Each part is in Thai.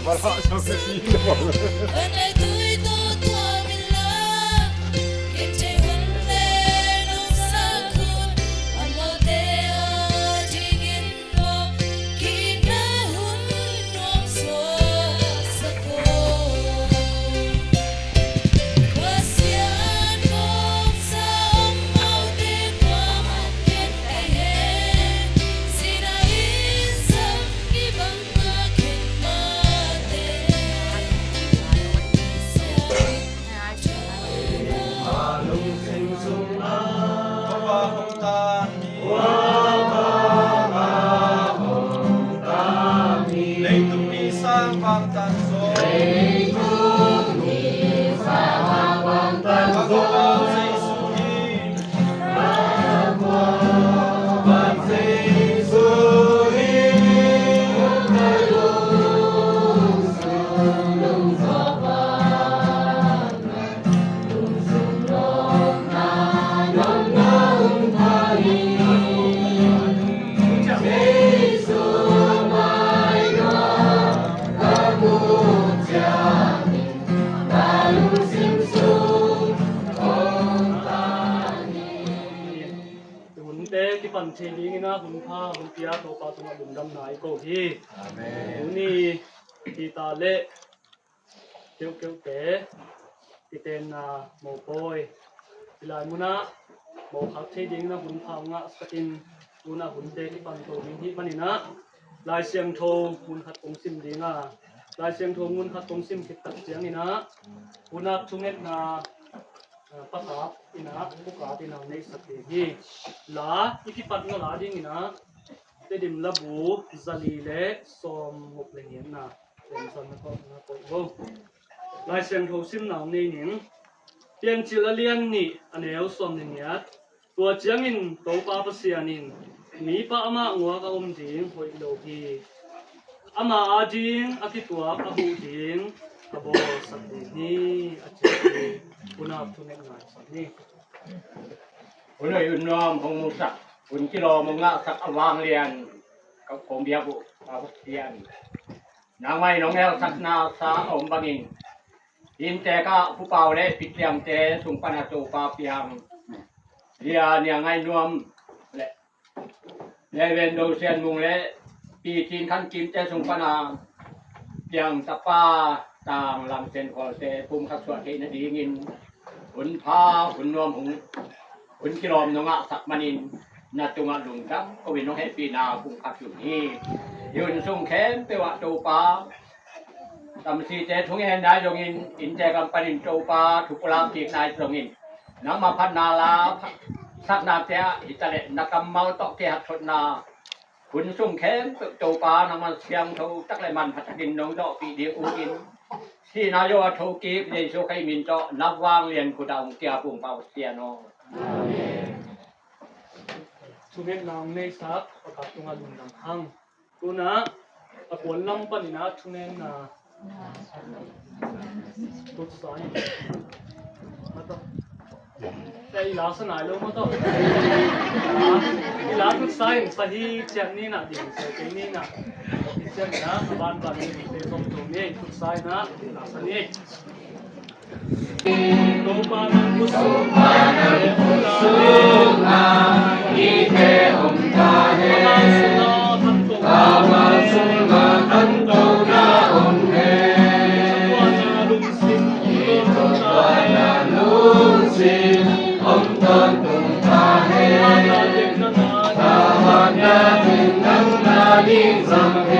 Voilà, ça fait fini. Pan chili na hunpa hunpia to pa tuma dum nai ko hi amen uni kita le keu te titen na mo poi ilai muna mo khak thei ding na hunpa nga sakin una hunte ki pan to min hi manina lai siang tho mun khat ong sim dinga lai siang tho mun khat ong sim kit tak chiang ina una chunget na pasap ina buka tina nei sakte hi la ikipat no la ding ina te dim labu zali le som muk le ngen na len son na ko go lai siang tho sim naw nei ning tiang chil alian ni aneu som ni niat tua chiangin to pa pasianin mi pa ama ngwa ka ding hoi lo hi ama ading akitua ka hu ding abo sakte ni achi Una tunek na ni. Una yunnom hong musak, un kilo munga sak awang lian, kap kong biabu, abuk lian. Nang mai nong el sak na sa om bangin. Im te ka pupau le pitliam te sung panato pa piang. Lia nia ngai nuam le. Le ven do sian mung le pi tin kan kim te sung pana piang tapa tang lam sen ko te pum khak swat ke na dingin. Un pa un nuam hong un kilom nonga sak manin na tunga lung dam ko win no happy na pum khak yu ni yun sung khem pe wa to pa tam si te thung en da yong in te kam panin to pa thupulam ti nai tongin na ma phan na la sak na te itale na kam mau tok ke hat thot na un sung khem to pa na ma siang tho tak lai man phatin nong do pi de u inที่นายกทูกีในโชคให้มินเจาะนับวางเรียนกุดาวเกียปุ่งเปาเสียนอทุเมนนางในซักประกาศตรงอาลุนดังหังกูนะตะกวนลำปันนะทุเมนนะตุดสายมาต่อแต่อีลาสนายลงมาต่ออีลาตุดสายสหีเจียงนี่นะดิ่งเสียงนี่นะเจ้านะบ้านบ้านนี้เป็นตรงนี้ทุกสายนะหลังนี้โตปานังกุสุมาอิเทอุมตาเหอามาสุนาทันโตนาอุมเฮอิโตตานาลุสิอุมตันตุตาเฮตาวันนาตินังนานิสัมเฮ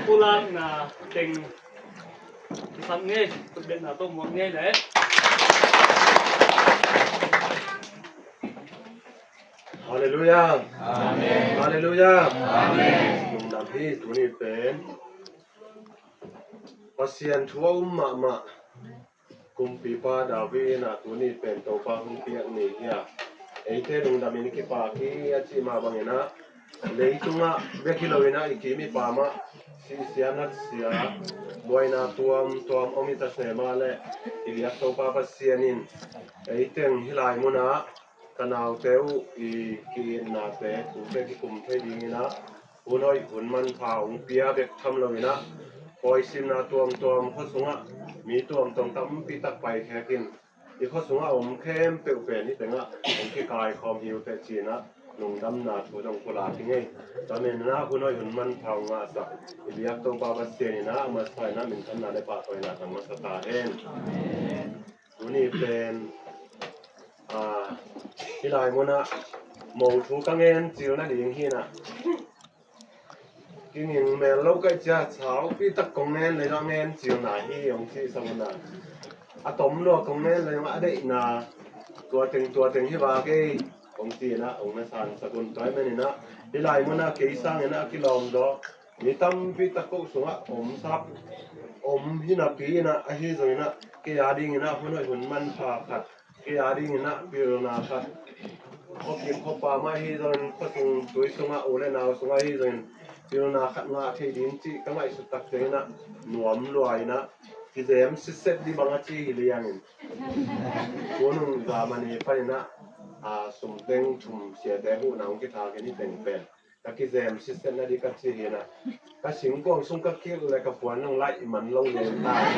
Pulang na ting isang nge pagden na to mo nge le Haleluya Amen Haleluya Amen ลำดับที่ตัวนี้เป็น pasien thua ma kum pipa dawi na tu ni pen to pa hung piak ni ya eite lung damin ki pa ki achi ma bangena leitunga bekilowina ikimi pama si sianat sia boina tuam omita semale iliak to pa pasianin eiten hilai muna kanau teu I ki na te ku te ki kum the dingina unoi unman pha ung pia bek thamlowina poisim na tuam khosunga mi tuam tong tam pi tak pai khekin I khosunga khem pe pe ni tenga ki kai khom hiu te china lung dam na thu dong kula tingai tamen na hunoi unman phaunga sa iliak to ba baseni na ma sai na min kan na le pa toina tang ma sa hen uni pen hilai mona mo thu ka ngen chiu na ding hi na kinh nghiệm mẹ lâu cái cha cháu bị tắc công nên lấy ra nên chiều nãy hi ông chị sao mà tóm lo công nên lấy mà đấy là tua tình hi ba cái ông chị na ông na san sa kun toy men na đi lại mà na cái sang na cái lòng đó mi tâm bị tắc câu xuống sắp hi na pi na hi rồi na cái gia đình na hun hun man pha khát cái gia đình na biểu na khát có kiếm có pa mai hi rồi có tung tuổi xuống ole nào xuống hi rồi điều na khát ngã thấy đến chị các ngài sụt tắc thế na nuông loài na thì em sẽ đi bằng chị liền cuốn nung ra mà này phải na sum teng chum xe té hụ nào cái thà cái này teng pen các cái em sẽ na đi các chị hiện na các sinh quang sung các kia lại các quán nông lại mình lâu lên ta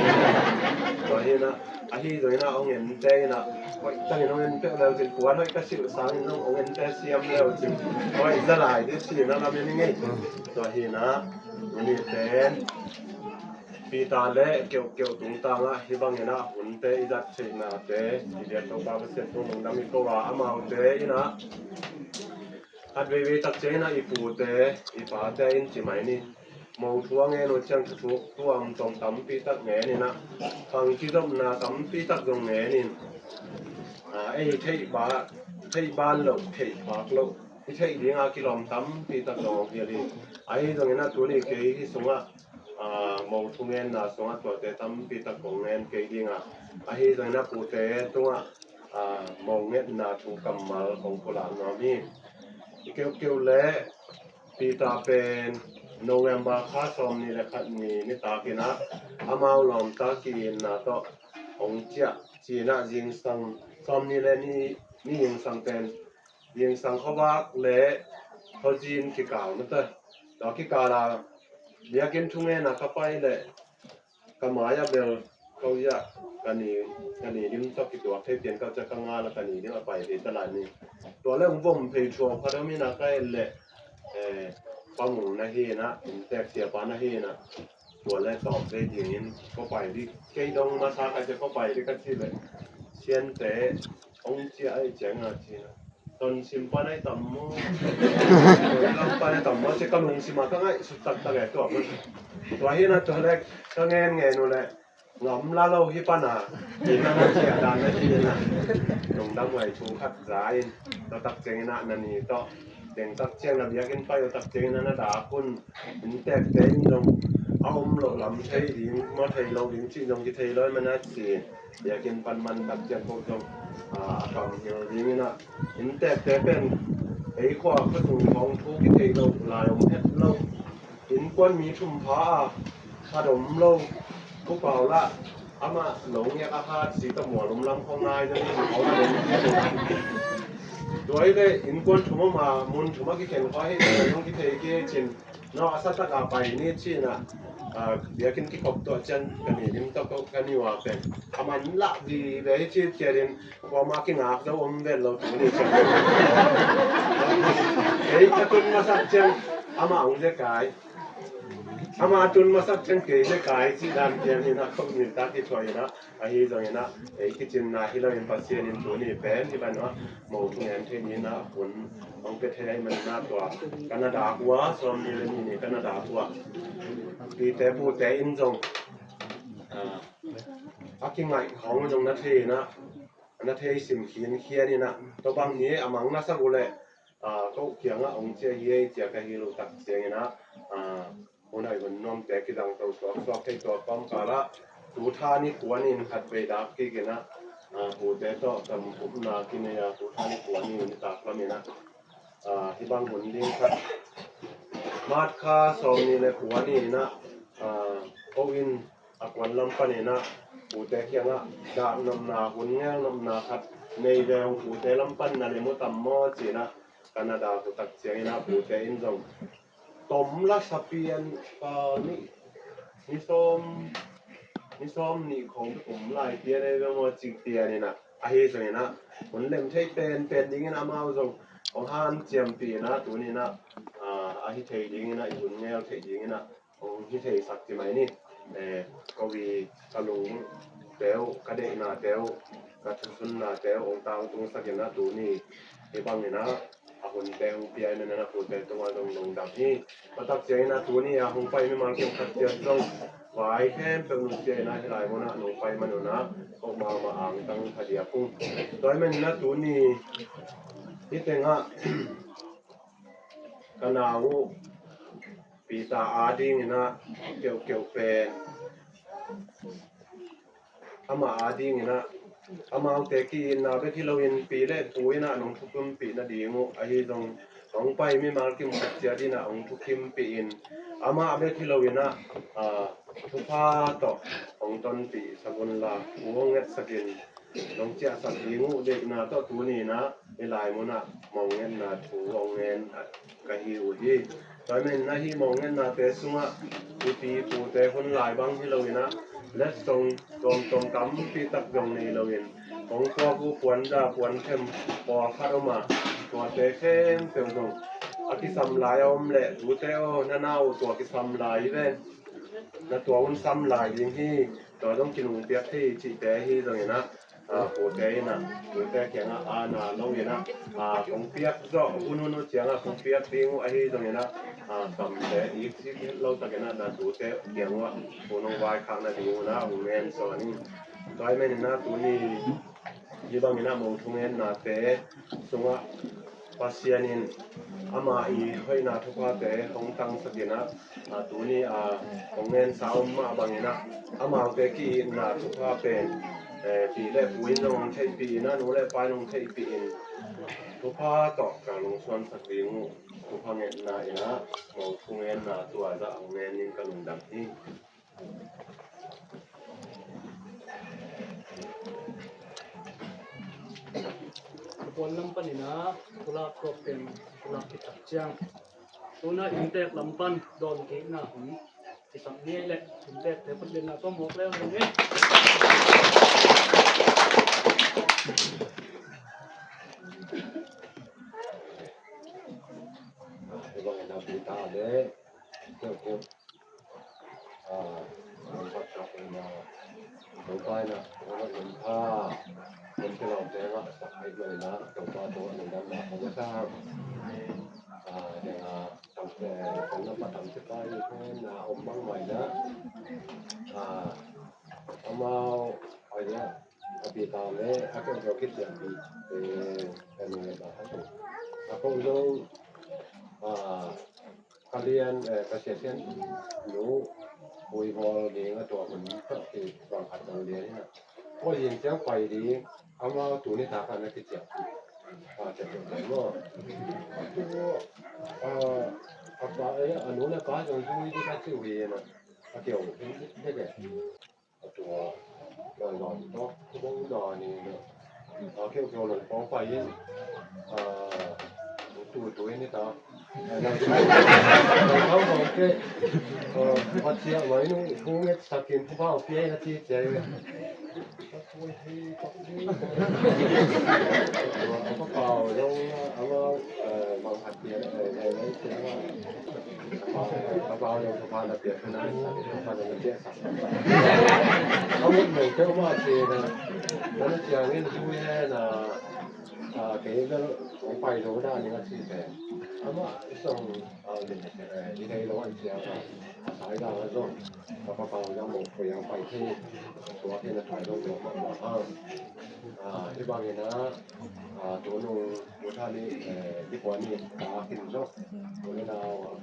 rồi hiện na hi rồi na ông em đây na vậy ta thì ông em tới lâu thì quán hơi các sự sáng nông ông em tới xem lâu thì vậy ra lại thì chị na làm như thế rồi hiện na mình tên pi ta le kêu tung ta nga hi bang na hun te I dat che na te I dia to ba se to mong dami ko wa amau te ina at ve tak che na I pu te I pa te in chi mai ni mo thuang nge no chang thu tuam tong tam pi tak nge ni na phang ki dom na tam pi tak dong nge ni ei thei ban lo thei phak lo I thei dinga ki lom tam pi tak dong hi ri ai dong na tu ni ke hi sunga màu thu ngen na songa to te tam pi ta kong ngen ke dinga hi zang na pu te tunga màu ngen na thu kamal kong pula no mi kêu le pi ta pen November kha som ni le khat ni ta ki na amau lom ta ki na to ong chia chi na jing sang som ni le ni jing sang ten jing sang khawak le hojin ki kaw na ta to ki ka la dia ken thunge na kapai le kamaya bel kauya kani dim to ki to the pian ka cha kanga la kani dim apai de tala ni to le vom phei chuo phadami na kai le pamu na hi na tek sia pa na hi na to le to de yin ko pai di ke dong ma sa ka cha ko pai di ka chi le xian te ong chi ai chang a chi na ton sim pa nai tam mo lam pa nai tam mo che ka lung sim ma ka ngai su tak ta ge to hi na to le ka nge no le ngom la lo hi pa na ni na na che dan na chi na dong dang wai chu khat zai to tak cheng na na ni to deng tak cheng na bia ken pa yo tak cheng na da kun in tek te in dong lo lam thei ding ma thei lo ding chi dong ki thei loi ma na chi bia ken pan man tak cheng ko dong kam yo ding na in tek te pen ei kwa ko tung thong thu ki thei lo lai het lo in kwan mi thum phaดมโลผู้เป่าละอามาหลงเนี่ยอาหารสีตะหมัวลมลำของนายจะมีเขาดมด้วยได้อินกวนถุมมามุนถุมกิเข่งเขาให้น้องกิเทเกจินนอกอาศัยตะกาไปนี่ชีนะเดี๋ยวกินกิขบตัวจันกันนี่นิ่มตะก็กันนี่ว่าเป็นอามันละดีเลยชีเจริญพอมากินอาบแล้วอมเวลเราถุนี่จังเฮ้ยถ้าคุณมาสักจังอามาองเด็กกายอามาจุนมาสักจังเกยเด็กกายที่ด้านเดียนี่นะเขามีตาที่ถอยนะไอ้ตรงนี้นะไอ้กิจนาที่เราเห็นปัสเซียนินตัวนี้เป็นที่บ้านว่าหมู่งานที่นี้นะคนต้องไปเทให้มันน่าตัวแคนาดาหัวสมนี่เลยนี่แคนาดาหัวปีแต่ผู้แต่อินจงอากิงไงของจงนาทีนะนาทีสิมขีนเคียนี่นะตัวบางนี้อามังน่าสักอุเลก็เกี่ยงอ่ะองเจียเย่เจียกะฮิโรตักเสียงนะ คนไหนคนน้อมแต่กิดังตัวสอบสอบให้ตัวความกาละดูท่านี่ควรนี่ขัดไปดับกี่นะหูแต่ก็กำปุบนากินยาดูท่านี่ควรนี่นี่ตากละมีนะที่บางคนดิ้งครับมาดคาสองนี่เลยควรนี่นะโอวินอากวันลำปนี่นะหูแต่เคียงดาบนำนาหุ่นแง่นำนาครับในเรื่องหูแต่ลำปันนั่นเลยมุตัมมอจีนะแคนาดาผู้ตักเสียงนะหูแต่อินทรงตมละสเปียนนี่ส้มนี่ของผมหลายเปียในเรื่องว่าจิกเตียนี่นะอาเฮสนี่นะคนเล่มใช้เป็นดิ้งนะมาส่งของฮันเจียมปีนะตัวนี้นะอาฮิเทดิ้งนะอีหุ่นแง่เทดิ้งนะของฮิเทสักที่ไหมนี่กวีกะลุงเตวกะเดนาเตวกะทุสุนนาเตวองตางตรงสักนะตัวนี้ไอ้บางนี่นะอาหุ่นเตวเปียนั่นนะผู้เตวตัวตรงลงดับนี่ประทับใจนะตัวนี้หุ่นไปไม่มาเกี่ยวกับเจียนตรงไว้แค่เป็นนุ่มเจนะที่ไรมันนะลงไปมันนะก็มาอ่างตั้งคดีพุ่งโดยมันนะตัวนี้ที่เต็งอ่ะกันเอาปีตาอาดิ้งนะเกี่ยวเป็นอามาอาดิ้งนะอามาเอาแต่กินนะไปที่เราเห็นปีแรกตัวนะน้องทุกคนปีนะดีงูไอ้ตรงน้องไปไม่มากินสักเจียดีนะน้องทุกคนปีนอามาเอาไปที่เราเห็นนะทุกภาต่อของตนปีสกุลลาหัวเง็ดสกินน้องเจ้าสักดีงูเด็กนะต่อตัวนี้นะเวลามันนะมองเงินนะถูมองเงินกะหิวที่ตอนนี้นะที่มองเงินนะแต่สุงะปีปูแต่คนหลายบางที่เราเห็นนะและตรงกำปีตักยงนี้เราเห็นของพวกผู้ควรจะควรเข้มพอคาดมาตัวแต่เข้มเต็มตรงอากิสัมลายอมแหละดูแต่โอ้น่าเน่าตัวกิสัมลายเลยนะตัวมันซ้ำลายยิงที่ตัวต้องกินหุ่นเปียกที่จีแต่ที่ตรงนี้นะโหแต่นะโหแต่แข็งน่ะน้องเห็นนะของเปียกก็อุ่นๆเสียงของเปียกปิ้งไอ้ตรงนี้นะกำแต่อีกที่เราตะกันนะดูแต่เสียงว่าคนน้องวายข้างน่ะดีนะหุ่นแมนสอนนี่ตัวไอ้แม่นี่นะตัวนี้ยี่บ้ามีนะมองทุ่งเงินนะแต่สงะปัสยานินอามาอีให้นาทุกว่าแต่ของตั้งสกินะตัวนี้ของเงินสาวมาบางนะอามาแต่กี่นาทุกว่าเป็นปีแรกปุ้ยน้องใช้ปีนะหนูแรกไปน้องใช้ปีนทุกว่าต่อการลงส่วนสักดิ้งทุกว่าเงินนาอีนะมองทุ่งเงินนาตัวจะเอาเงินนินกระลุงดังที่คนลำปันนี่นะกุลาครบเป็นกุลาพิทักษ์จังตัวน่ะอินเตกลำปันโดนเก่งนะหุ่นที่สังนี้แหละอินเตกแต่ประเด็นน่ะก็หมดแล้วตรงนี้ไอ้บางนาปีตาเลยเจ้าคุณมันก็จับมาลงไปนะแล้วก็เห็นผ้าคนที่เราแจ้งว่าสักให้เลยนะตรงตัวหนึ่งด้านหน้าผมก็ทราบอย่างตั้งแต่ผมรับมาทำสกายแค่นาอมบ้างใหม่นะเอามาอะไรเนี่ยปีตาเลยอาจจะเราคิดอย่างดีเป็นเงินบาททั้งหมดแล้วก็เราการเรียนเกษตรเนี่ยหนูคุยพอเรียนก็ตัวคนก็ติดวางขัดการเรียนนี่นะก็เรียนเจ้าไปดีเอามาตัวนี้ถามกันนะที่เจ็บจะเป็นไงว่าตัวอนุเนี่ยก็จะช่วยที่เขาช่วยนะเกี่ยวกับนี่แหละตัวหลอนๆต้องหลอนนี่เนาะเกี่ยวกับหลอนของไฟตัวนี้ต่อเขาบอกแค่พัดเสียไว้นู่นทุ่งเงินสักกินผู้บ่าวเพี้ยที่เจ๋งคุยที่ตรงนี้เขาเป่าลงเอาบางพัดเสียในเสียว่าเขาเป่าลงสะพานเปียกขนาดนั้นสะพานมันเปียกสักเขาไม่เหมือนเจ้าว่าเสียนะแล้วเสียงนี่ช่วยให้นะเกี่ยวกับ我拜罗大那个是的，送你睇攞一隻睇㗎嗰種，個有冇佢有廢氣，昨天的台中有呢幫人做弄我睇呢啲呢見咗，我哋就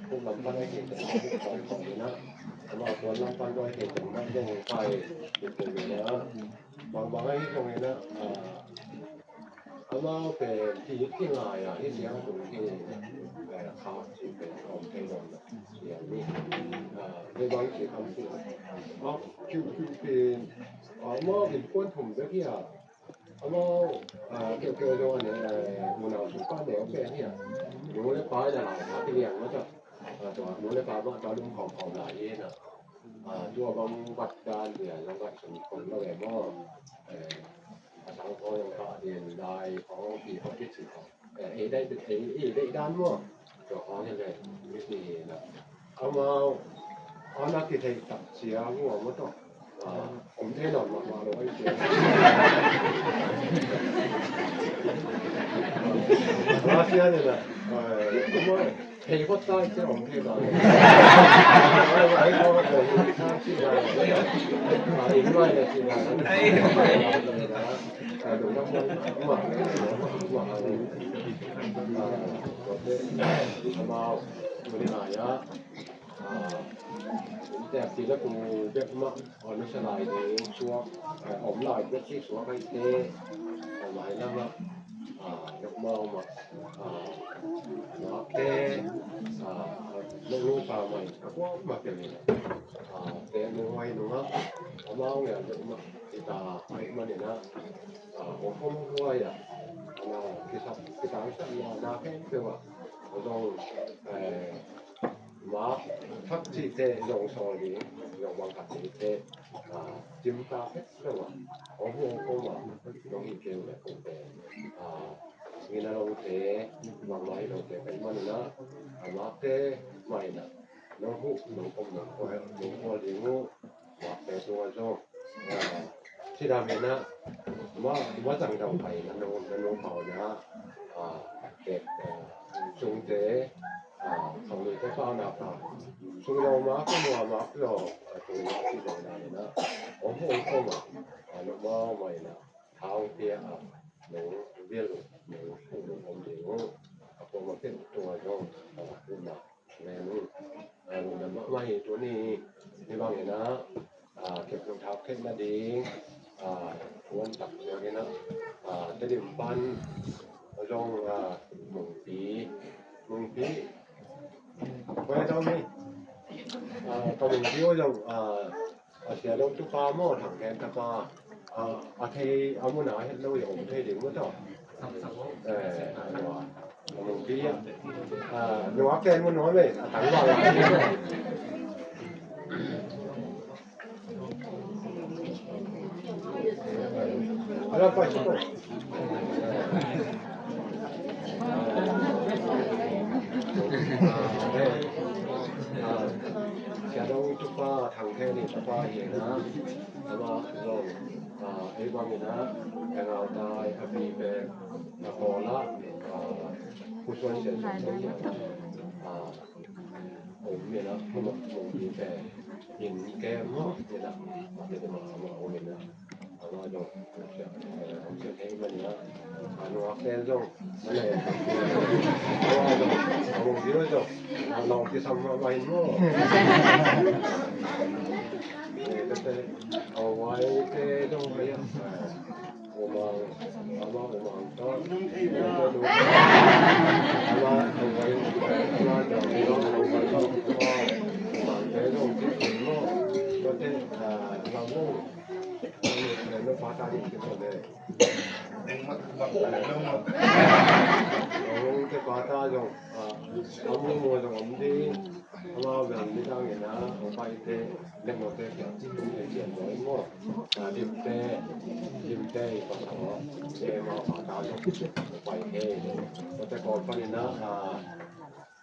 鋪諗翻一件事，啲財務嘅啦，ตัว諗翻咗一件事，乜嘢嘢快啲做嘅啦，บาง喺呢種嘅啦เป็นที่ลายที่เสียงตรงที่เขาที่เป็นของเทนอนอย่างนี้ในบางที่ทำสิ่งคือเป็นเป็นคนถุ่มเรื่องที่เกี่ยวกับว่าเนี่ยมันเอาสุขภาพเด็กเป็นเนี่ยหนูได้ไปหลายครั้งที่เรียนว่าจะตัวหนูได้ไปว่าจะลุงของหลายเองตัวบางวัดการเรียนแล้วก็สมคนแล้วแบบว่าสังคมก็เรียนได้ของปีของที่สิบได้ได้ด้านว่าตัวของยังไงวิธีนะเอานักที่ไทยตัดเสียหัวมันต้องผมเทนอนมาเลยเสียว่าเสียเนี่ยนะผมว่าเทก็ได้เสียผมเทนอนไอ้เขาเลยที่ว่าอีกหน่อยเลยที่ว่าดูน้ำมันหวานอะไรมาบริหารยะแต่ที่ละกูเด็กมากไม่ใช่ลายนี้ชัวผมลายเด็กที่ชัวไปเตะหลายนั่งละยกมือมาเตะลูกปลาใหม่ก็มาเป็นเลยเตะนุ่งไว้นุ่งอ่ะผมเอาเนี่ยเด็กมาที่ตาไอ้มันเนี่ยนะผมพ่อมึงด้วยที่สับที่ตาสับยาหน้าแข้งเพื่อว่าเราต้องมาทักที่เตะลงโซลีลงวางขัดที่เตะจิ้มตาเพื่อว่าผมก็มาลงอีกเกมเลยผมเตะมีนาลงเตะวางไว้ลงเตะไปมันนะมาเตะไม่นะน้องหูน้องผมน้องพ่อน้องพ่อเลี้ยงลูกมาเตะตัวโซ่ที่ดำเห็นนะว่าสั่งดำไปนะน้องเผานะเด็กจงเตะเขาเลยก็ฟ้าหน้าตาสุเรามาก็มาเราตัวนี้ที่เราได้นะผมก็มาลูกมาใหม่นะเท้าเตี้ยหนูเบี้ยหนูผมเลี้ยงผมมาเป็นตัวน้องขึ้นมาแม่ลูกไม่ตัวนี้ในบางอย่างนะเก็บรองเท้าขึ้นมาดีวันตักอย่างนี้นะจะดื่มปันลงมุงปีไว้ตรงนี้ตรงนี้ก็ลงเสียลงทุกปลาหม้อถังแกงตะปลาเทเอาหมูหนาให้เราอย่างเทถึงว่าต่อมุงปีหนูแกงมันน้อยเลยถังว่าอะไรแล้วไปชิบะเสียดงทุกป้าทางแค่นี้ทุกป้าเองนะแล้วมาลงไอ้บางนี่นะแต่เราตายอภิเป็นพอละผู้ช่วยเสียชีวิตเนี่ยผมเนี่ยนะผมมีแต่ยินแก้มเนี่ยนะเดี๋ยวมาโอเมนนะเราจะผมเชื่อให้มันนะหนูแค่จงนั่นแหละเราผมคิดว่าจะลองที่ทำมาไว้เนาะเอาไว้แค่จงไปผมก็ดูเอาไว้ว่าจะมีน้องเอาไว้ก็แค่จงที่ถึงเนาะก็จะเราโง่ไม่ฟ้าตาดีขึ้นเลยเราจะฟ้าตาจงเอามือจงอมดีเอาแบบนี้ตั้งอย่างนะเอาไปเตะเล่นโมเตะเกี่ยวกับเขียนไว้หมดดิมเตะก็ขอเตะมาฟ้าตาจงไปเฮ้ก็จะก่อนไปนะ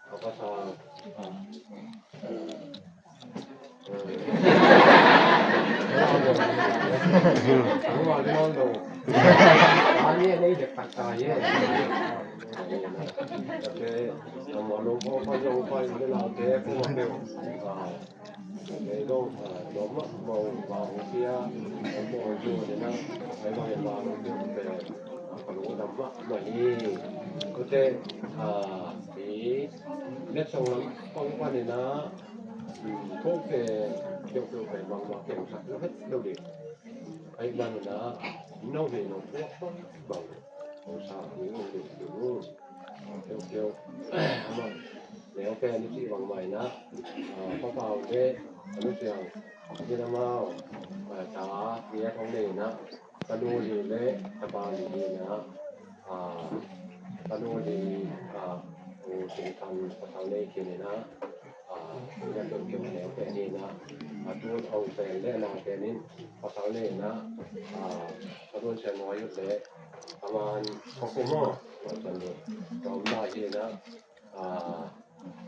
เอาภาษารู้ว่าที่น้องดู Ani ini dekat saya. Tapi nama lupa pajang pai mana nak ke pun ke. Itu nama mau dia mau jual ni nak, saya yang baru dia ke kalau nama mai kita di net song pang ni nak, kau ke kau ke bang ke sak lepas tu dia. Ai mana nak, no ni no bang. Sa ni ni dulu. Kêu nếu cái anh chị bằng mày nó có vào cái nước trường như là mau trả phía thông đề nó ta đua thì lễ ta vào thì nó ta đua thì tình thần ta thằng này kia này nó nhân được kiểu nếu cái này nó đua ông cái lễ nào cái này ta thằng này nó ta đua sẽ nói như thếประมาณ6 โมงจนจอมได้ที่นะ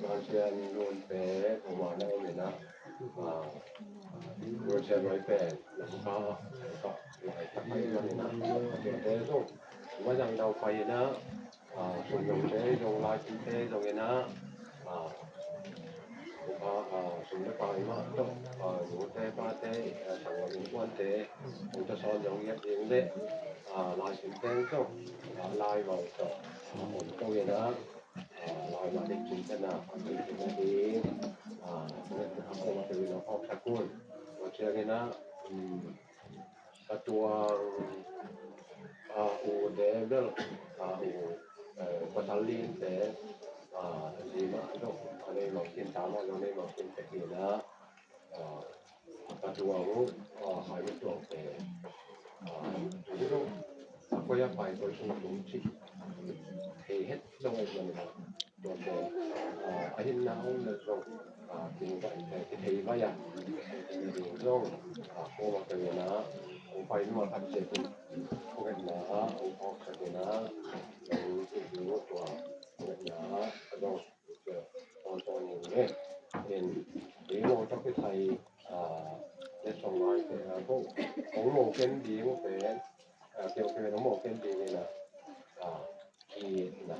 นอนเชียนนูนเป๋ประมาณนั้นเลยนะนูนเชียน108แล้วก็หลายตักไปนั่นเลยนะเดี๋ยวต้องว่าอย่างเราไปนะส่วนยงเต้ยงลายกินเต้ยงนะส่วนไปมาต้องหนูเต้ป้าเต้สังวรหวนเต้ผมจะสอนยงเย็บเองเด้ลายสินเต้ก็ลายเราก็ผมก็เห็นนะลายมาได้จริงกันนะเป็นจริงนะดีเนี่ยทำให้มาเป็นเราพบสักคนเราเชื่อกันนะตัวอูเดเวลอูปัตตานีเดดีมากก็อะไรเราเขียนตามเราเนี่ยเราเขียนแต่เดียวนะตัวอูหายไปตัวเตะก็ยังไปโดยสมดุลที่เฮ็ดตรงนั้นนะโดยอาหินน้ำในตรงจริงก็ที่ว่าอย่างจริงตรงโคมาเป็นนะองไปมาพัดเสร็จพวกนั้นนะองออกเสร็จนะเราดูตัวพวกนั้นนะต้องตอนนี้เนี่ยเห็นเดี๋ยวเราต้องไปไทยในสองร้อยแต่พวกของโมเป็นดีพวกเป็นเกี่ยวกับน้องโมเป็นดีเลยนะที่นะ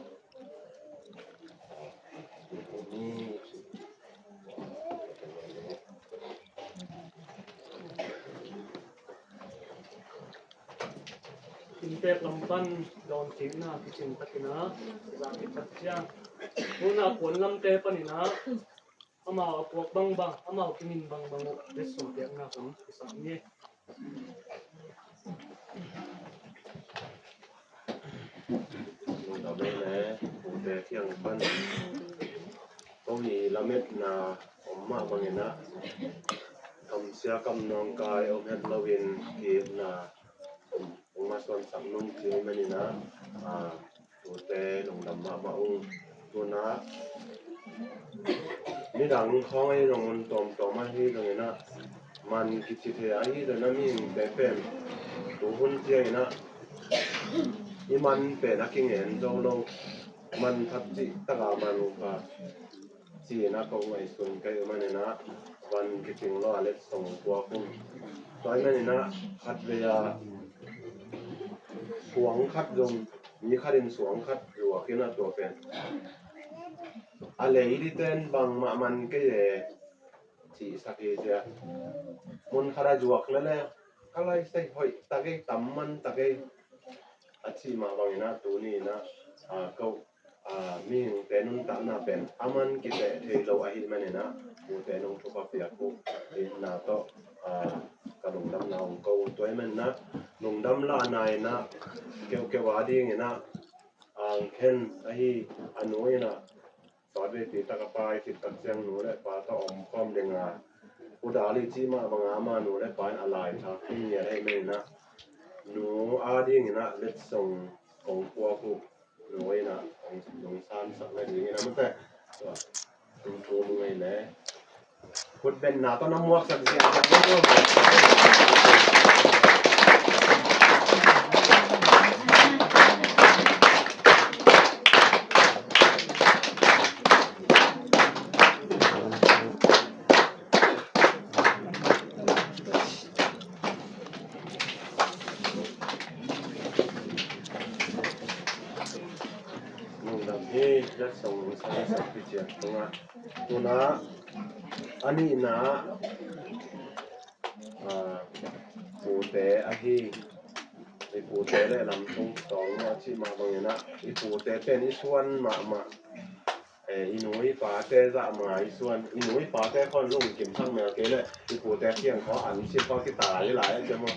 นี่อินเตอร์ลำบันโดนทิ้งนะที่จริงตักนะหลังที่ตักจ้าผู้น่าควรลำเตะปนินะอามาพวกบังอามากินบังเด็ดส่งเตียงนะผมสั่งเนี่ยเราไม่แน่ผมแต่เที่ยงปั้นต้องมีละเม็ดนาผมมาบางอย่างนะทำเสียกำนองกายเอาเม็ดละเวนเกียนาผมมาส่วนสังนุ่มเจียมันนี่นะตัวแต่ลงดำมาองตัวนะนี่ดังของไอ้ลงมันตอมมาที่ตรงนี้นะมันกิจเทียไอ้เดี๋ยวนั้นมีแต่เป็นตัวหุ่นเจียนะนี่มันเป็นนักกินเงินโจโลมันทับจิตกามันก็จีนักเอาไว้ส่วนเกี่ยวมันนี่นะวันกิจงล้อเล็กส่งตัวคุณตัวมันนี่นะคัดเรียสวงคัดลงมีคัดดินสวงคัดหลวกขึ้นมาตัวเป็นอะไรที่เต้นบางมันก็จะจีสักทีเดียวมันขนาดจวกนั่นแหละก็เลยใส่หอยตะเกียตำมันตะเกียอาชีมาบางนะตัวนี้นะก็มีแต่นุ่นตามนาเป็นมันกิจเทเราอาหิมันนะมูแต่นุ่งทุกข์เปียกกูนาโตกระดุมดำนองกูตัวมันนะนุ่งดำลานายนะเกี่ยวว่าดีไงนะเข็นไอ้อันนู้นนะสอนไปติดตะกปายติดตะเสียงหนูและปลาตะอมพร้อมเด้งอุดาลิจิมาบางอามาหนูและปลาอะไรครับที่มีอะไรไม่นะหนูอาดีไงนะเล็ดส่งของพวกกูหนูนะของหนูซานสักอะไรอย่างเงี้ยนะมันแต่ตัวทูมึงไงแหละพุทธเป็นหน้าต้นน้ำมวกสักเสียงสักเรื่อง นี่และส่งสารสัมพันธ์เจียตรงนั้นตัวนะอันนี้นะปูเตะอาฮีไอปูเตะได้ลำตรงสองเนี่ยที่มาบางอย่างนะไอปูเตะเป็นอีส่วนมาอีหนุ่ยป่าเตะจะมาอีส่วนอีหนุ่ยป่าเตะคนลุ่มเก็บทั้งแมวเกเลยอีปูเตะเที่ยงเขาอันเชี่ยเขาที่ตายหลายจะมา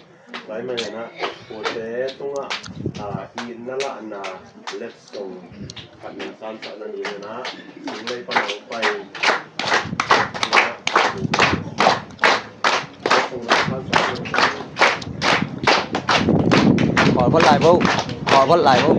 หลายมาเนี่ยนะปูเตะตรงอีนั่นละนะเล็กส่งปัดหนึ่ง3 สัปดาห์นี้นะถึงเลยปนไปhỏi vẫn lại vô hỏi vẫn lại vô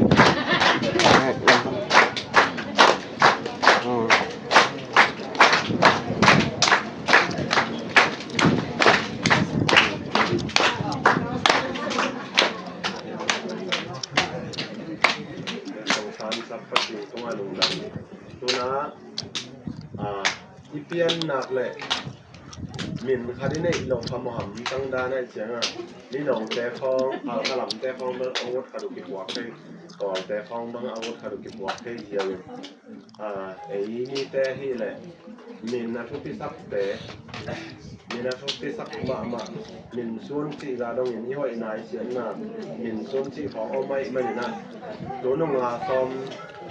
ipian nak le min khadi nei long pham ham tang da nai chiang ni long te khong kalam te khong ba awot khadu ki bwa ke to te khong bang awot khadu ki bwa ke hial ei ni te hi le min na thu pi sak te min na thu pi sak ma min sun chi ga dong ni hoi nai chiang na min sun chi khong o mai mai na do nong nga som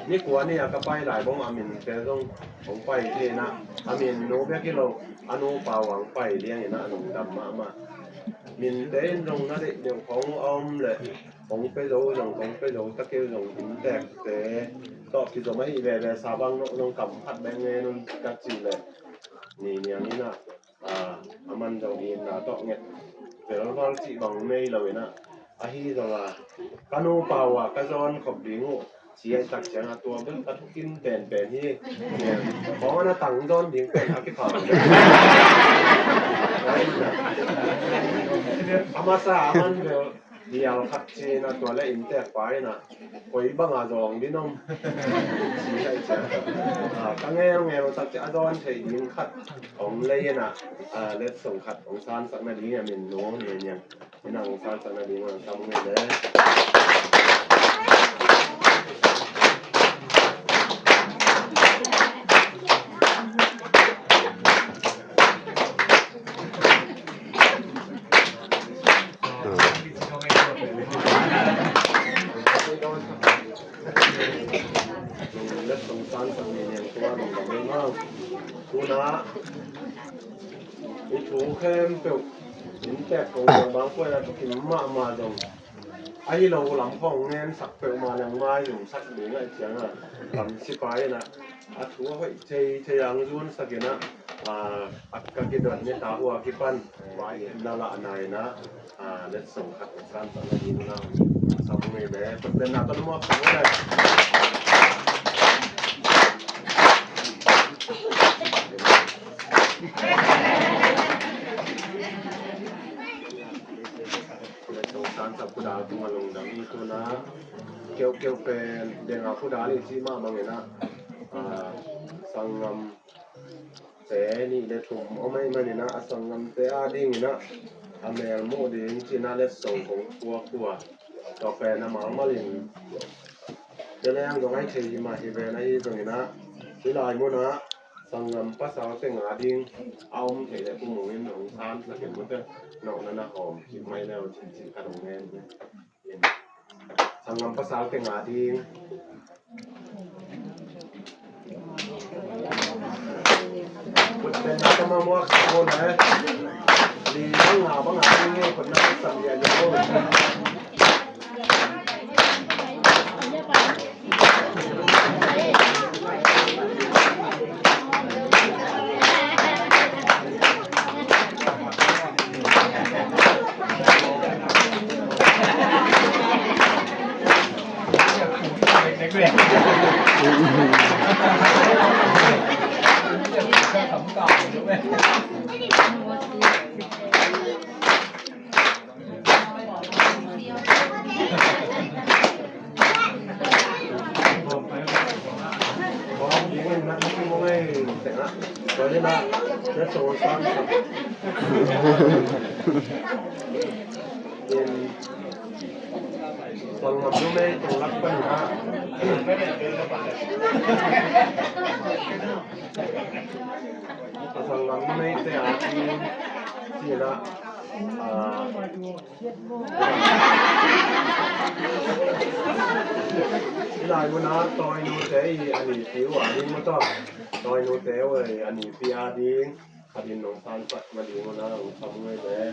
นี่กลัวนี่ก็ไปหลายบ้องอามินแต่ต้องของไปเทนะอามินโนเบียกิโลอนุปาวังไปเลี้ยงนะหนุ่มดำมามินเต้นตรงนั้นเดี๋ยวของอมเลยของไปโดของไปโดตะเกียบหินแตกแต่ต่อที่จะไม่แวซาบังน้องกำพัดแบงเงินนกัดจีเลยนี่เนี่ยนี่นะอามันจะมีนะต่อเงี้ยเดี๋ยวเราจีบังไม่เลยนะอาฮีจะว่าอนุปาวะกระจอนขบดิ้งเสียตักเสียงตัวเบิ่งตัดกินเป็นที่เพราะว่าตังโดนดิ้งเป็นอากิพาอามาซามันเดียวขัดเชนะตัวและอินเตอร์ไฟนะไว้บังอาจองดิน้องสีให้เจ้าตั้งเงี้ยเราตัดจะโดนใช้ดิ้งขัดของเลยนะเล็ดส่งขัดของซานสักนาทีเนี่ยมันโน้เนี่ยไม่นั่งซานสักนาทีมันทำเงี้ยเลยตัวนะอีถูเข้มเปล่าหินแตกของบางคนนะทุกทีมาตรงไอ้เราหลังพ่องเงินสักเปล่ามาแรงมาอยู่สักหนึ่งไอ้เสียงหลังสิไปนะถูว่าเชยังรุ่นสักนะอักกิดเนี่ยตาหัวกิปันไว้นาละนายนะเล็ดส่งขัดสั้นตอนนี้นะสามเมตรแบบเป็นหน้าต้นมะพร้าวเลยสับกุดาตัวลงดังนี้ตัวนะเกี่ยวเป็นเด็กกุดาลิจิมาบางเนะสังงมแต่นี่เด็กถุงเอาไม่เนี่ยนะสังงมแต่อาดิ้งนะอเมลโมดิ้งจีน่าเล็ดส่งของครัวต่อไปนะหมาลินเดี๋ยวยังต้องให้เชียมาที่เวนัยตรงนี้นะที่ลายมุนะสังงมภาษาเสียงอาดิ้งเอาเฉยแต่ผู้หมุ่งหนุ่มทานสักเห็นมันจะนอกนั้นนะหอมคิดไม่แล้วจริงๆขนมเงี้ยสังงมภาษาเสียงอาดิ้งเป็นนักมามัวโคนนะดีบ้างหาเงี้ยคนนั้นสัญญาโย ฟังมันไม่ตรงรักปัญหาฟังมันไม่แต่อาที่นะลายมันนะตอยนูเตยอันนี้ผิวอันนี้มันต้องตอยนูเตยเว้ยอันนี้พิอาดีขัดินหนองซานปัดมาดีมันนะทำไงเลย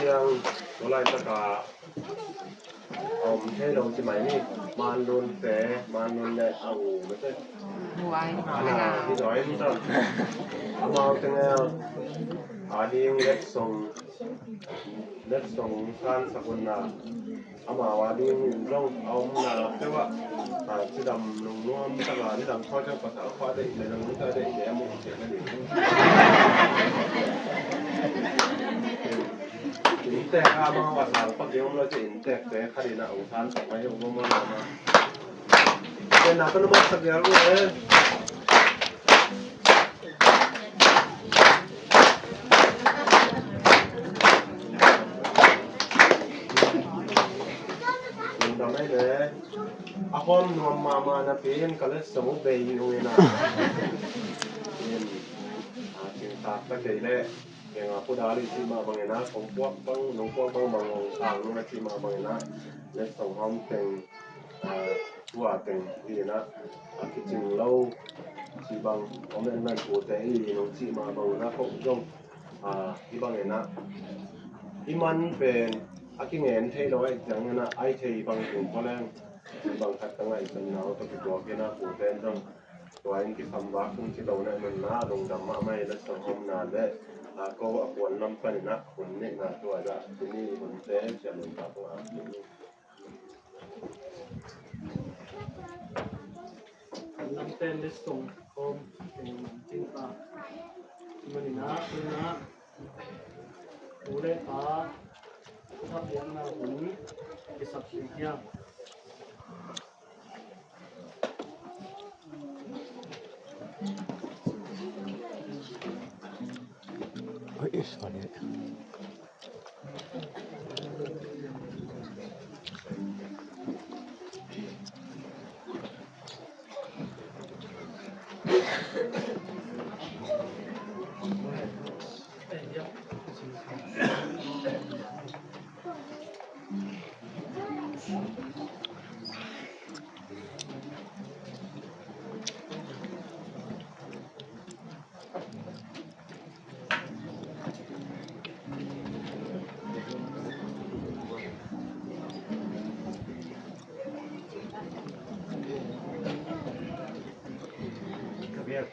yang mulai takaให้ลงใช่ไหมนี่มันโดนแต่มันโดนได้เอาไม่ใช่ที่ร้อยนี่ต้องมาตั้งแต่อาดีงเล็กส่งการสักวันน่ะเอามาว่าดีลงเอามาแต่ว่าที่ดำลงน้ำตลาดที่ดำเขาจะภาษาเขาได้ในนั้นก็ได้แย่มุกเสียกันดิแต่ข้ามาว่าสารพัดเดี๋ยวเราจะเห็นแต่คดีน่ะองค์ท่านไปให้องค์มาเป็นนักปฏิบัติสักอย่างเลยทำให้เลยอาคมนวมมานะเพียนก็เลยสมุเบย์อยู่นะจึงตากตั้งใจเลยyang aku dari si ma bangena kompuak bang nongpuak bang bangong ang na si ma bangena le song hom teng tua teng di na kitchen low si bang omen man ko te i nong si ma bangena ko jong i bangena iman pen akingen thei loi jang na ai thei bang tung ko lang bang khat tang ai san nau to ko ke na ko ten jongตัวเองที่ทำว่าคุณที่เราเนี่ยมันน่าลงดำมาไม่และสองห้องนานและก็ควรนำไปนะคนนี้นะตัวจะที่นี่คนเต้จะลงตาตัวนี้นำเต้นได้ส่งคมเป็นจริงป่ะมันนะคือนะหูเล่ตาถ้าเลี้ยงมาหูจะสับสิ่งเดียวSorry.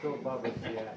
So Baba here.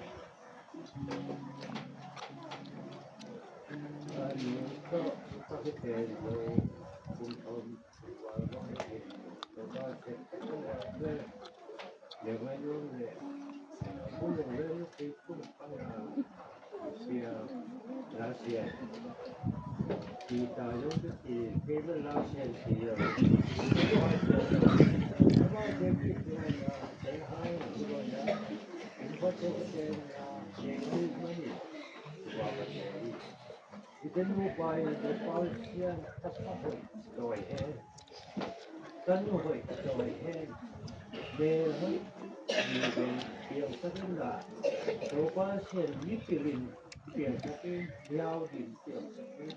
Then we buy the Palestinian passport. Go ahead. Then we wait. Go ahead. They wait. You will feel something that. So Palestinian, you feel something. Now you feel something.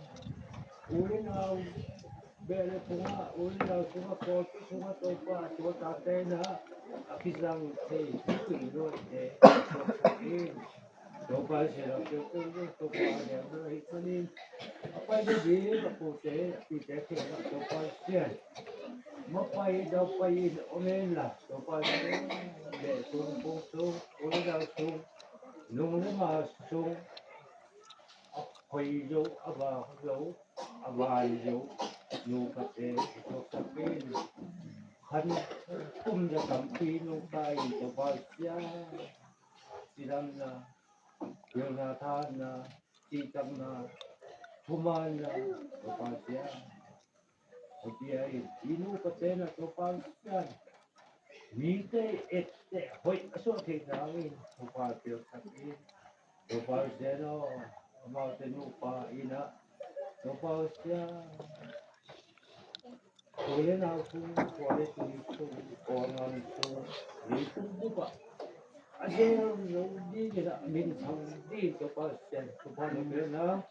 Uli now, bele punga. Uli now, punga kopi, punga topa, topa tena. Akisang say, you know it. So Palestinian, you feel topa. Hikanin. Apa jadi aku saya tidak kira sopan sian. Mapai dapai omen lah sopan sian. Besung pusung, oleh langsung, nunggu masuk. Apa hijau, apa hijau, nukate sopan. Kan kum jam pi nukai sopan sian. Sidanglah Yona thana chitangna thumana topasya Otia inu patena topasya Mite ette hoi aso thinawi topasya sakti topasya no amatenu pa ina topasya Olena ku kuare tu orang tu itu buka ada yang di kita min di topasya topasya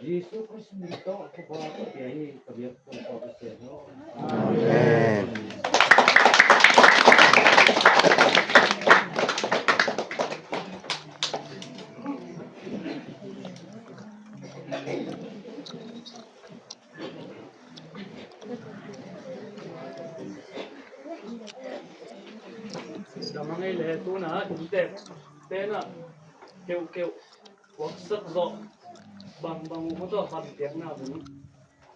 Yesus Kristus minta kepada Kiai kebiak topasya no Amen. Damangai le tu na inte tena keu wak sak zo bang mo to ham tiak na bu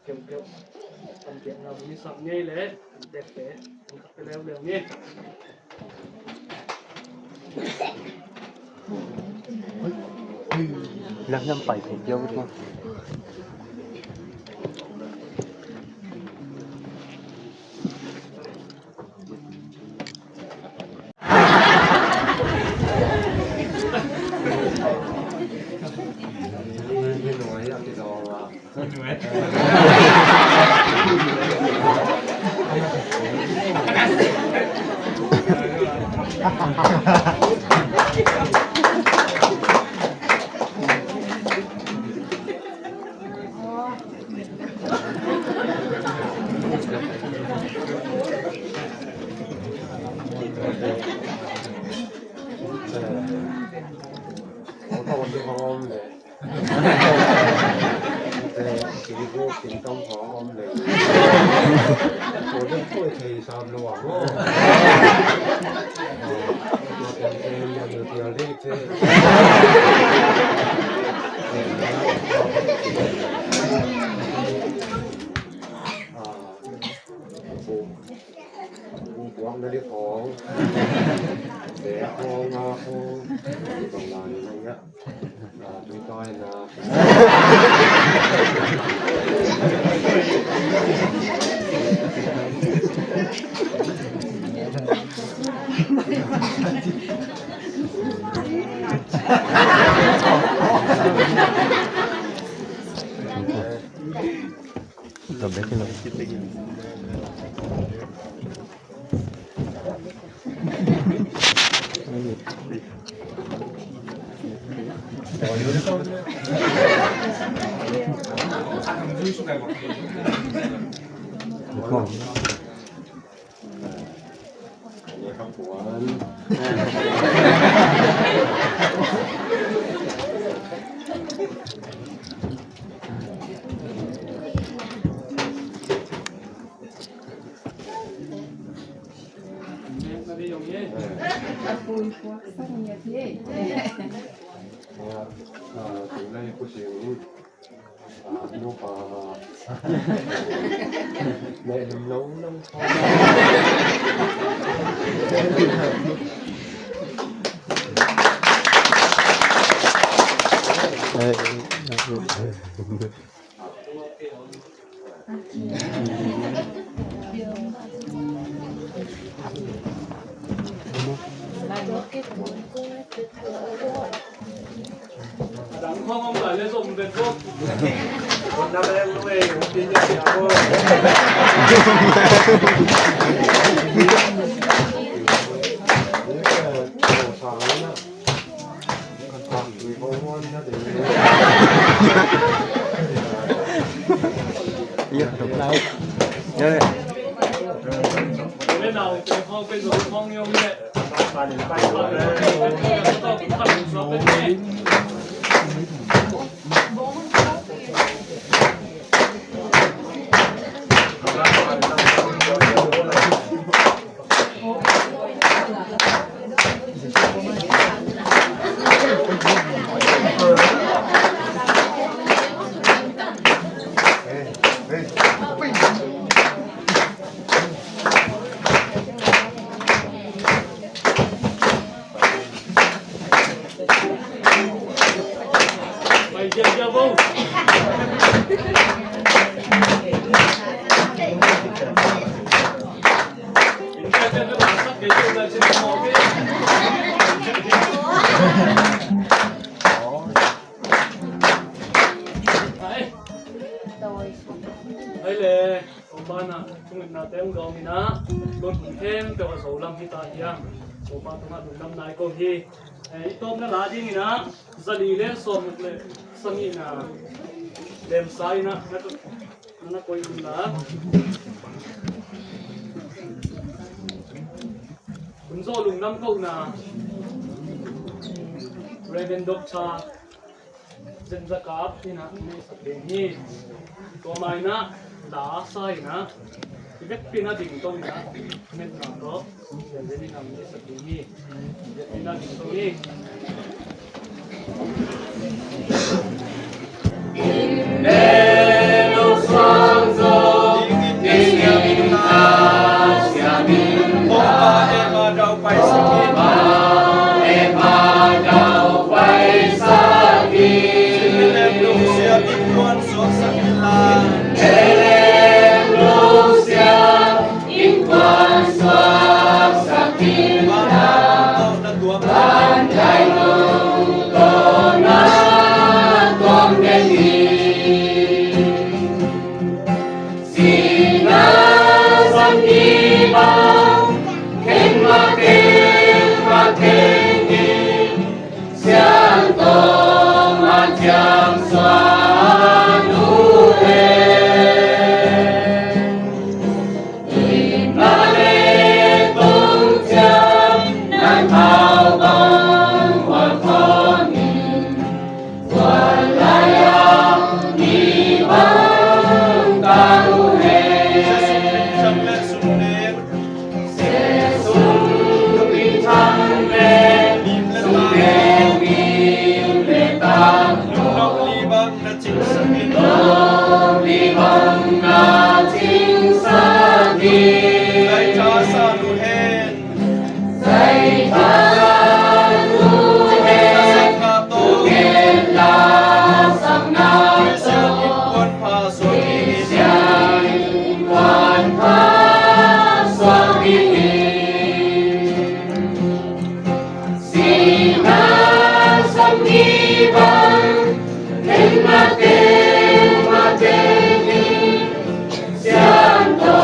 keu ham tiak na bu ni sam nei le dek te tak te lew ni Nak sampai ke jauh tu. Cái nói là cái đó là có cái hôm này chỉ có tiền công họ hôm này tôi cũng thì sao luôn em được tiền đi thế quăng điของđể con còn là này á chúng tôi là Rồi bé cái lời. Không. Ini kapuan. tadi yang ni Aku puasa punya dia. Từ đây cô xíu mua bà mẹ làm nấu năm thôi đặng không lại lên dùng về thuốc con năm em nuôi một tí nhà nhà cô sáng á con thằng vì con ngon nha thì Nhớ đúng đâu. Nhớ này. lên đầu cái phong cái rồi phong nhau nhẹ bà đến tay và rồi cái tao cũng cần số bên này Ai le opa na tung na tem go mi na don hem pe wa so lam hi ta hiang opa tuma dum nam nai ko hi ai tom na la ding ina zali le so muk le sami na dem sai na na koi dum la kun zo lung nam ko na Reverend Dr. Zen Zakap ni na ni sa ni to mai na da sai na vet pina ding tong na met na to zen ni nam ni sa ni vet pina ding tong ni Nelo sanzo dingin na siamin opa ema dau pai sakit ema dau pai sakit Lucia ikuan so sakila Lucia ikuan so sakila Pandai tona kong deni Sina sandiba ken makengi Sianto macam suatu Imale tungcam nan kau bang wakoni Walaya di bang kau Sesum kepintang le Sumeng bim letang Libang na ching sakit Zai jasa luhen Tuken la sang nato Siang ikuan pa suami Sina sang ibang Ken makengi Sianto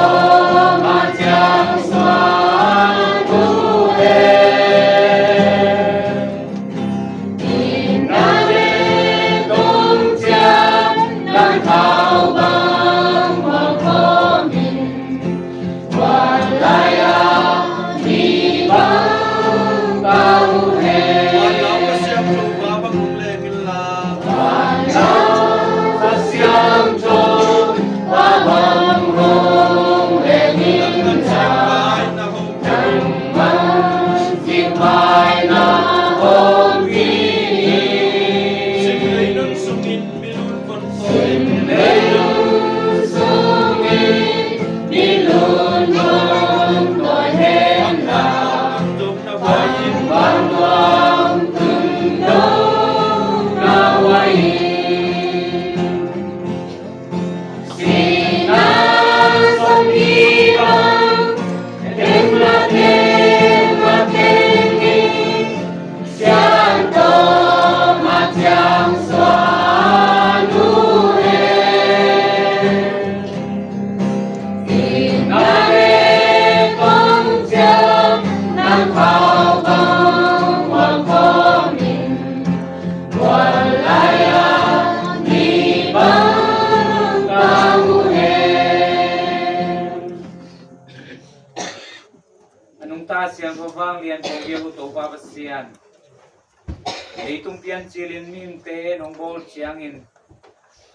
macam suatu Inale tungcam dan kau bang wakomin Walaya di bang kau Walau kasiam chong babang rong lengin cai Simpai na hong kini Simleilun sungin milun konsoy Simleilun sungin milun konsoy Henda Bantuang tundong nawain Sina sangibang makengi Sianto macam suatu Inare tongcam nang kau bang wakomin Walaya di bang kau Anong taas yang pabang lian kong yehu to papasian. Itong pian silin minte nong bol siangin.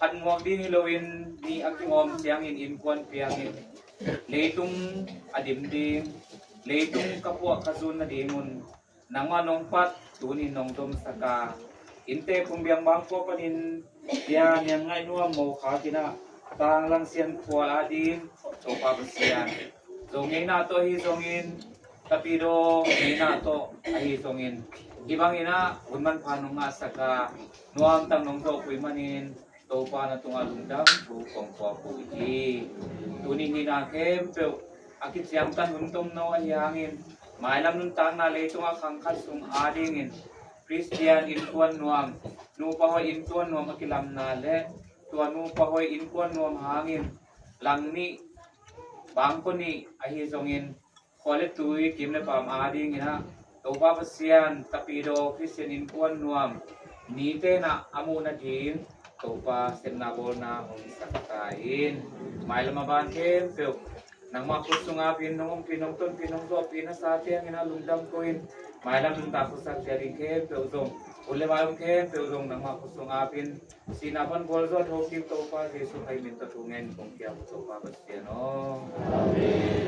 Hanmuak din hilawin ni akingom siangin inkuan piangin. Leitong adimdim, leitong kapwa kasun na dingon. Nanganong pat tunin nong tom saka. Inte pumbiang bangko panin yan yang ngay nuam mo katina. Tang lang siyan kuala adin to papasian. So ngayon nato hisongin tapido ngayon nato hisongin ibang ina unman panong nga saka nuam tang nong to manin to pa na tunga lundam bu kong po puji tunin hinakem pero akit siyang tan untom no ayangin mailam nun tang na leto nga kangkas sung adingin Christian intuan nuam nupa ho intuan nuam akilam na le ตัวนูปะหอยอินกวนนวมหางอินหลังนี้บางคนนี่ไอฮิซงอินขอเลตุยกิมเลปามอาดิงนะตัวปาเซียนตะปีโดคริสเตียนอินกวนนวมนีเตนะอามูนาดิมตัวปาเซนนาโบนาของสักตาอินหมายละมาบานเข้มเปียวนังมาคุสุงอาปินน้องปินน้องต้นปินน้องตัวปินนาซาเตียงนะลุงดำโกอินหมายละลุงตาคุสักเจริงเข้มเปียวจงOleh bayang kem peudong nang makusong apin sinapan bolzo hokim to pa Yesus ay minta tungen kung kaya to pa Bastiano. Amen.